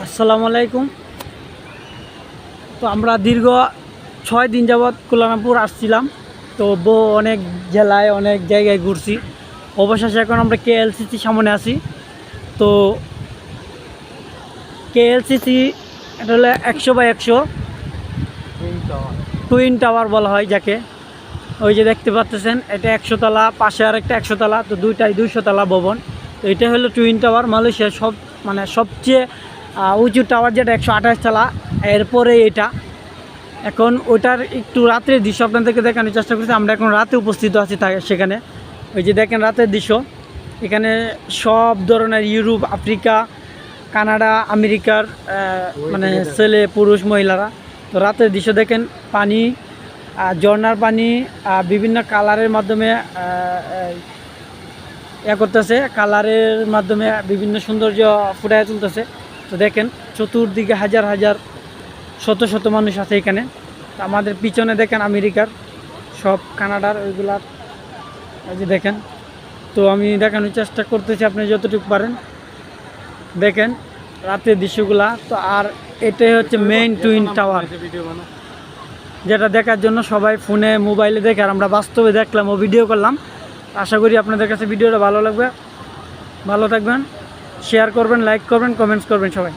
আসসালামু আলাইকুম। তো আমরা দীর্ঘ 6 দিন যাবৎ কুয়ালালামপুর আসছিলাম। তো অনেক জেলায় অনেক জায়গায় ঘুরছি। অবশেষে এখন আমরা কেএলসিসি সামনে আছি। তো কেএলসিসি এটা হলো 100/100 টুইন টাওয়ার বলা হয় যাকে। ওই যে দেখতে পাচ্ছেন, এটা 100 তলা, পাশে আর একটা 100 তলা, তো দুইটাই 200 তলা ভবন। তো এটা হলো টুইন টাওয়ার, মালয়েশিয়ার সবচেয়ে উঁচু টাওয়ার, যেটা 128 তলা। এরপরে এটা এখন ওইটার একটু রাত্রের দৃশ্য আপনাদেরকে দেখানোর চেষ্টা করছি। আমরা এখন রাতে উপস্থিত আছি সেখানে। ওই যে দেখেন রাতের দৃশ্য, এখানে সব ধরনের ইউরোপ, আফ্রিকা, কানাডা, আমেরিকার ছেলে পুরুষ মহিলারা। তো রাতের দৃশ্য দেখেন, পানি, ঝর্নার পানি বিভিন্ন কালারের মাধ্যমে করতেছে, কালারের মাধ্যমে বিভিন্ন সৌন্দর্য ফুটায় তুলতেছে। তো দেখেন চতুর্দিকে হাজার হাজার শত শত মানুষ আছে এখানে। তো আমাদের পিছনে দেখেন আমেরিকার সব, কানাডার ওইগুলার, এই যে দেখেন। তো আমি দেখানোর চেষ্টা করতেছি, আপনি যতটুকু পারেন দেখেন রাতের দৃশ্যগুলা। তো আর এটাই হচ্ছে মেইন টুইন টাওয়ার, যেটা দেখার জন্য সবাই ফোনে মোবাইলে দেখে, আর আমরা বাস্তবে দেখলাম ও ভিডিও করলাম। আশা করি আপনাদের কাছে ভিডিওটা ভালো লাগবে। ভালো থাকবেন, শেয়ার করবেন, লাইক করবেন, কমেন্টস করবেন সবাই।